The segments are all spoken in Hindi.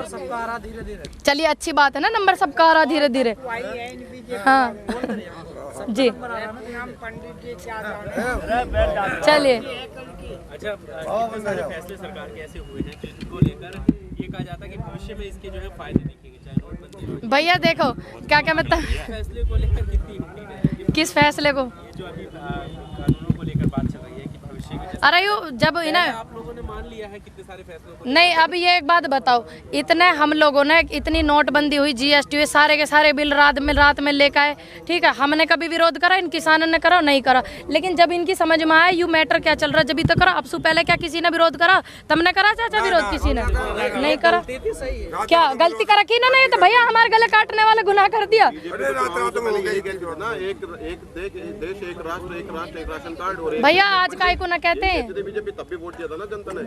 नंबर सबका आ रहा धीरे धीरे। चलिए अच्छी बात है ना, नंबर सबका आ रहा धीरे धीरे। हाँ जी चलिए। अच्छा, फैसले सरकार के ऐसे हुए हैं जिनको लेकर ये कहा जाता है कि भविष्य में इसके जो है फायदे दिखेंगे, चाहे नोटबंदी। भैया देखो क्या क्या मतलब फैसले को लेकर कितनी उम्मीद है? किस फैसले को? ये जो अभी कानूनों को लेकर बात चल रही है कि भविष्य में जैसे अरे यो जब इन्हें आप लोगों ने मान लिया है कितने सारे फैसलों को। नहीं, अब ये एक बात बताओ, इतने हम लोगों ने इतनी नोटबंदी हुई, जीएसटी हुई, सारे के सारे बिल रात में लेकर आए, ठीक है, हमने कभी विरोध करा? इन किसानों ने करा? नहीं करा। लेकिन जब इनकी समझ में आया यू मैटर क्या चल रहा है, जब तो करा। अब से पहले क्या किसी ने विरोध करा? तुमने करा चाचा विरोध? किसी ने नहीं करा। क्या गलती करा की ना? नहीं तो भैया हमारे गले काटने वाले गुनाह कर दिया। भैया आज काय को ना कहते हैं,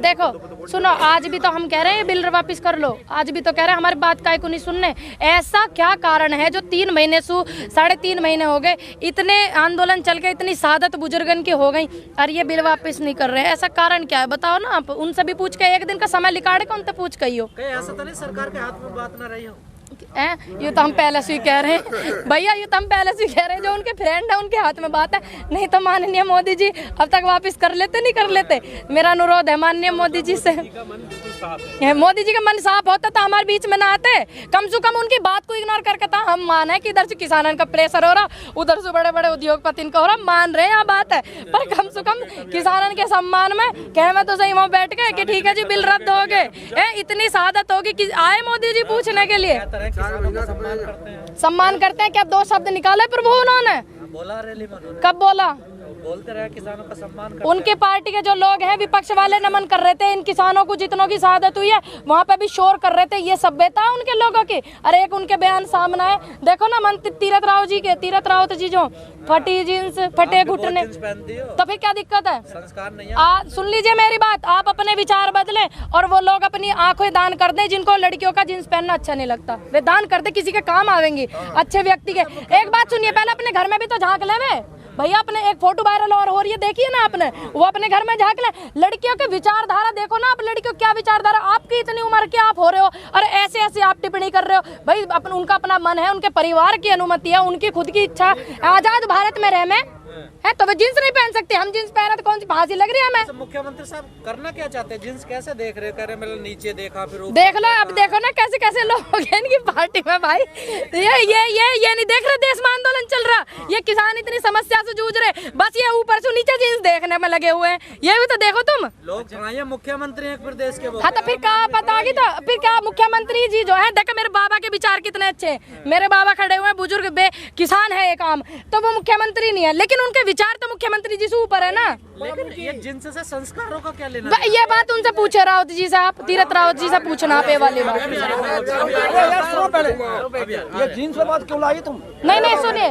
देखो सुनो, आज भी तो हम कह रहे हैं बिल वापस कर लो, आज भी तो कह रहे हैं, हमारी बात काय को नहीं सुनने। ऐसा क्या कारण है जो 3 महीने से 3.5 महीने हो गए, इतने आंदोलन चल के इतनी शहादत बुजुर्गन की हो गई और ये बिल वापस नहीं कर रहे हैं? ऐसा कारण क्या है बताओ ना आप। उनसे भी पूछ के एक दिन का समय निकाले का, उनसे पूछ कही हो। ऐसा तो नहीं सरकार के हाथ में बात ना रही हो? ये तो हम पहले से ही कह रहे हैं भैया, ये तो हम पहले से ही कह रहे हैं, जो उनके फ्रेंड है उनके हाथ में बात है। नहीं तो माननीय मोदी जी अब तक वापस कर लेते, नहीं कर लेते? मेरा अनुरोध है माननीय मोदी जी से, मोदी जी का मन साफ होता तो हमारे बीच में ना आते। कम से कम उनकी बात को इग्नोर करके था। हम मान है कि इधर से किसानों का प्रेशर हो रहा, उधर से बड़े बड़े उद्योगपति का हो रहा, मान रहे हैं बात है, पर कम से कम किसानों के सम्मान में कहे मैं तो सही वहाँ बैठ गए कि ठीक है जी बिल रद्द हो गए। इतनी शहादत होगी कि आए मोदी जी पूछने के लिए। सम्मान करते हैं कि अब 2 शब्द निकाले प्रभु उन्होंने? बोला रैली में, कब बोला? बोलते रहे किसानों का सम्मान करते। उनके पार्टी के जो लोग हैं विपक्ष वाले नमन कर रहे थे इन किसानों को, जितनों की शहादत हुई है वहाँ पे भी शोर कर रहे थे। ये सभ्यता है उनके लोगों की? अरे एक उनके बयान सामने है, देखो ना मंत्री तीरथ रावत जी जो फटी जींस फटे घुटने, तो फिर क्या दिक्कत है? संस्कार नहीं है। सुन लीजिए मेरी बात, आप अपने विचार बदलें और वो लोग अपनी आंखें दान कर दें जिनको लड़कियों का जींस पहनना अच्छा नहीं लगता, वे दान कर दे, किसी के काम आवेंगी, अच्छे व्यक्ति के। एक बात सुनिए, पहले अपने घर में भी तो झांक ले भैया। अपने एक फोटो वायरल और हो रही है, देखिए ना आपने, वो अपने घर में झांक ले। लड़कियों की विचारधारा देखो ना आप, लड़कियों क्या विचारधारा, आपकी इतनी उम्र के आप हो रहे हो और ऐसे ऐसे आप टिप्पणी कर रहे हो। भाई उनका अपना मन है, उनके परिवार की अनुमति है, उनकी खुद की इच्छा। आजाद भारत में रह में है तो वे जींस नहीं पहन सकते, हम जींस पहने तो कौन सी फांसी लग रही है हमें? मुख्यमंत्री साहब करना क्या चाहते हैं? जींस कैसे देख रहे? कह रहे मतलब नीचे देखा फिर देख लो, अब देखो ना कैसे कैसे लोग हैं इनकी पार्टी में भाई। ये नहीं देख रहे देश में आंदोलन चल रहा, ये किसान इतनी समस्या से जूझ रहे, बस ये ऊपर से नीचे जींस देखने में लगे हुए हैं। ये भी तो देखो तुम लोग, ये मुख्यमंत्री एक प्रदेश के। हाँ तो फिर क्या पता होगी, तो फिर क्या मुख्यमंत्री जी जो है, देखो मेरे बाबा के विचार कितने अच्छे हैं, मेरे बाबा खड़े हुए हैं, बुजुर्ग किसान है एक आम, तो वो मुख्यमंत्री नहीं है, लेकिन उनके विचार तो मुख्यमंत्री जी से ऊपर है ना। लेकिन ये जींस से संस्कारों का क्या लेना? ये बात उनसे पूछे रावत जी से, आप तीरथ रावत जी से पूछना आप ये वाली बात। ये जींस पे बात क्यों लाई तुम? नहीं सुनिए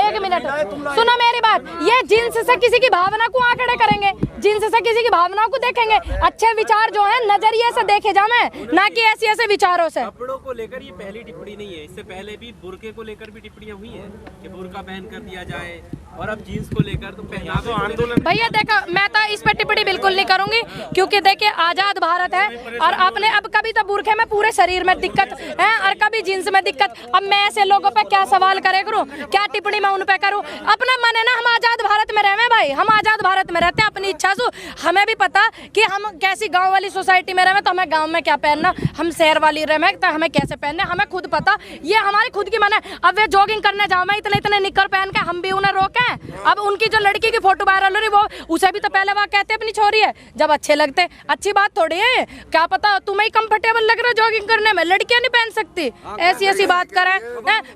एक मिनट सुनो मेरी बात। ये जींस से किसी की भावना को आंकड़े करेंगे, जींस से किसी की भावनाओं को देखेंगे। अच्छे विचार जो है नजरिए से देखे जाए, ना कि ऐसे ऐसे विचारों से। कपड़ों को लेकर ये पहली टिप्पणी नहीं है, इससे पहले भी बुर्के को लेकर भी टिप्पणियां हुई है कि बुर्का बैन कर दिया जाए, और अब जींस को लेकर तो पहनावे आंदोलन। भैया देखो, मैं तो इस पे टिप्पणी बिल्कुल नहीं करूंगी, क्योंकि देखिए आजाद भारत है और आपने अब कभी तो बुरखे में पूरे शरीर में दिक्कत है और कभी जींस में दिक्कत। अब मैं ऐसे लोगों पे क्या सवाल करे करूं, क्या टिप्पणी मैं उन पे करूं? अपना मन है ना, हम आजाद भारत में रहे भाई, हम आजाद भारत में रहते हैं अपनी इच्छा से। हमें भी पता कि हम कैसी गाँव वाली सोसाइटी में रहे, तो हमें गाँव में क्या पहनना, हम शहर वाली रहे तो हमें कैसे पहनना, हमें खुद पता, ये हमारी खुद की मन है। अब वे जॉगिंग करने जाओ, मैं इतने निक्कर पहन के, हम भी उन्हें रोके? अब उनकी जो लड़की की फोटो वायरल हो रही, वो उसे भी तो पहले वह कहते अपनी छोरी है, जब अच्छे लगते। अच्छी बात थोड़ी है, क्या पता तुम्हें कंफर्टेबल लग रहा है जॉगिंग करने में, लड़कियां नहीं पहन सकती। ऐसी बात करें।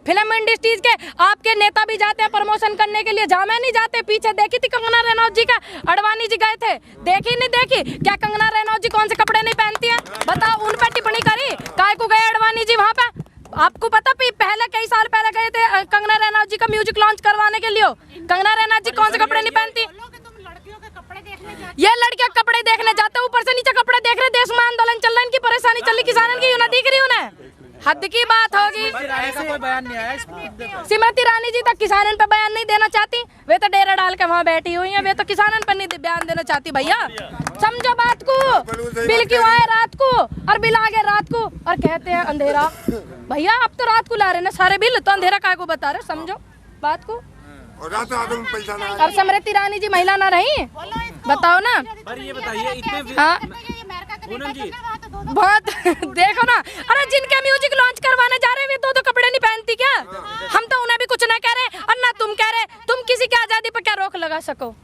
फिल्म इंडस्ट्रीज के आपके नेता भी जाते हैं प्रमोशन करने के लिए, जामे नहीं जाते। पीछे देखी थी कंगना रनौत जी का, अडवाणी जी गए थे, देखी नहीं देखी? क्या कंगना रनौत जी कौन से कपड़े नहीं पहनती है बताओ? उन पर टिप्पणी करी, काय को गए अडवाणी जी वहाँ पे? आपको पता पहले कई साल पहले गए थे कंगना रनौत जी का म्यूजिक लॉन्च करवाने के लिए। कंगना रनौत जी कौन से कपड़े नहीं पहनती? ये लड़कियों के कपड़े देखने जाते, ऊपर से नीचे कपड़े देख रहे। देश में आंदोलन चल रहा है, इनकी परेशानी चल रही, किसानों की ना दिख रही उन्हें। हद की बात होगी। ईरानी का कोई बयान नहीं आया इस मुद्दे पर। श्रीमती ईरानी जी तो किसानन पे बयान नहीं देना चाहती, वे तो डेरा डाल के वहाँ बैठी हुई हैं, वे तो किसानन पर नहीं बयान देना चाहती। भैया समझो बात को, बिल क्यों आए रात को और बिल आ गए रात को और कहते हैं अंधेरा। भैया अब तो रात को ला रहे ना सारे बिल, तो अंधेरा काय को बता रहे, समझो बात को। अब स्मृति ईरानी जी महिला ना रही, बताओ ना। पर ये बताइए इतने हाँ पूनम जी बहुत देखो ना, अरे जिनके म्यूजिक लॉन्च करवाने जा रहे हैं वे तो कपड़े नहीं पहनती क्या? हम तो उन्हें भी कुछ ना कह रहे और ना तुम कह रहे, तुम किसी की आजादी पर क्या रोक लगा सको?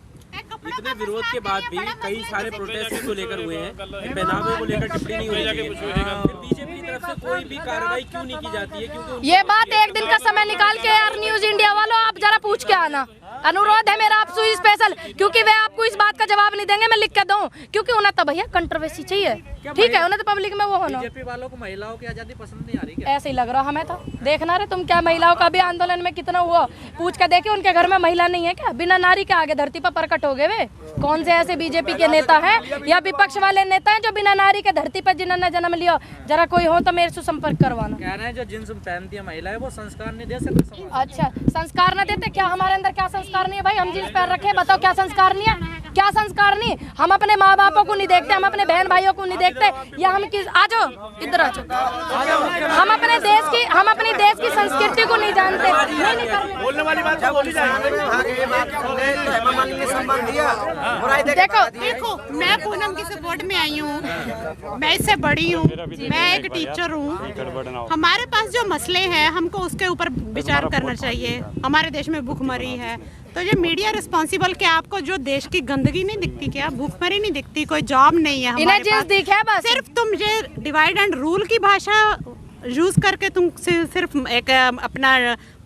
इतने विरोध के बाद भी कई सारे प्रोटेस्ट को लेकर हुए हैं, पहनावे को लेकर टिप्पणी नहीं होनी चाहिए, फिर बीजेपी की तरफ से कोई भी कार्रवाई क्यों नहीं की जाती है? क्योंकि ये बात एक दिन का समय निकाल के यार न्यूज इंडिया वालों आप जरा पूछ के आना, अनुरोध है मेरा आपसे स्पेशल, क्योंकि वे आपको इस बात का जवाब नहीं देंगे, मैं लिख के दूं, क्योंकि उन्हें तो भैया कंट्रोवर्सी चाहिए, ठीक है, उन्हें तो पब्लिक में वो होना। बीजेपी वालों को महिलाओं की आजादी पसंद नहीं आ रही क्या? ऐसे ही लग रहा हमें तो, देखना रे तुम क्या महिलाओं का भी आंदोलन में कितना हुआ, पूछ के देखे उनके घर में महिला नहीं है क्या? बिना नारी के आगे धरती पर प्रकट हो गए वे। कौन से ऐसे बीजेपी के नेता हैं या विपक्ष वाले नेता हैं जो बिना नारी के धरती पर जिन्होंने जन्म लिया? जरा कोई हो तो मेरे से संपर्क करवाना। कह रहे हैं जो जींस पहनती है महिलाएं वो संस्कार नहीं दे सकते समाज। अच्छा संस्कार न देते क्या? हमारे अंदर क्या संस्कार नहीं है भाई? हम जींस पहन रखे, बताओ क्या संस्कार नहीं है? क्या संस्कार नहीं? हम अपने माँ बापों को नहीं देखते, हम अपने बहन भाइयों को नहीं देखते, या हम किस आ जाओ इधर आ जाओ, हम अपने देश की संस्कृति को नहीं जानते। बोलने वाली बात बोली देखो मैं पूनम की सपोर्ट में आई हूँ, मैं इससे बड़ी हूँ, मैं एक टीचर हूँ। हमारे पास जो मसले हैं हमको उसके ऊपर विचार करना चाहिए। हमारे देश में भूखमरी है, तो ये मीडिया रिस्पॉन्सिबल क्या? आपको जो देश की गंदगी नहीं दिखती क्या? भूखमरी नहीं दिखती? कोई जॉब नहीं है हमारे पास, दिखे बस सिर्फ तुम ये डिवाइड एंड रूल की भाषा यूज करके तुम सिर्फ एक अपना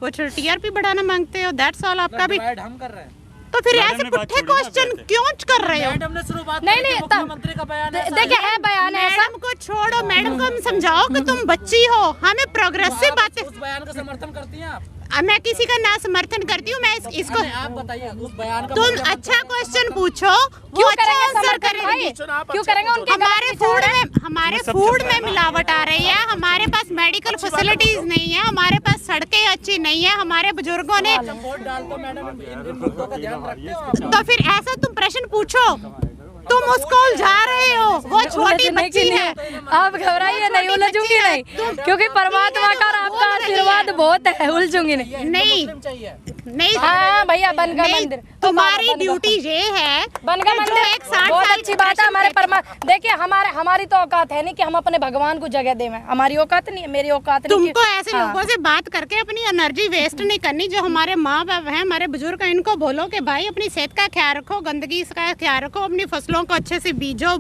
वो टीआरपी बढ़ाना मांगते हो, दैट्स ऑल। आपका भी हम कर रहे हैं तो फिर ऐसे पुट्ठे क्वेश्चन क्यों कर रहे हो? मैडम ने शुरुआत नहीं मुख्यमंत्री का बयान है। देखिए है बयान ऐसा, मैडम को छोड़ो, मैडम को हम समझाओ कि तुम बच्ची हो, हमें प्रोग्रेसिव बातें। उस बयान का समर्थन करती हैं आप? मैं किसी का ना समर्थन करती हूँ, मैं इसको आप बताइए उस बयान का। तुम अच्छा क्वेश्चन पूछो, वो अच्छा आंसर करेंगे। क्यों करेंगे? उनके हमारे फूड में मिलावट आ रही है, हमारे पास मेडिकल फैसिलिटीज नहीं है, हमारे पास सड़कें अच्छी नहीं है, हमारे बुजुर्गों ने वोट डालते मैडम इन मुद्दों का ध्यान रखते हैं। तो फिर ऐसा तुम प्रश्न पूछो, तुम उसको उलझा रहे हो, वो छोटी बच्ची है। आप घबराइए नहीं, उलझूंगी नहीं, क्योंकि परमात्मा का और आपका आशीर्वाद बहुत है, उलझूंगी नहीं। नहीं हाँ भैया बनगा मंदिर तुम्हारी ड्यूटी ये है, बनगा मंदिर एक 60 बहुत साल अच्छी बात है। हमारे देखिए हमारी तो औकात है नहीं कि हम अपने भगवान को जगह दें, हमारी औकात नहीं है, मेरी औकात नहीं। तुमको ऐसे लोगों से बात करके अपनी एनर्जी वेस्ट नहीं करनी। जो हमारे माँ बाप हैं, हमारे बुजुर्ग हैं, इनको बोलो कि भाई अपनी सेहत का ख्याल रखो, गंदगी का ख्याल रखो, अपनी फसलों को अच्छे से बीजो।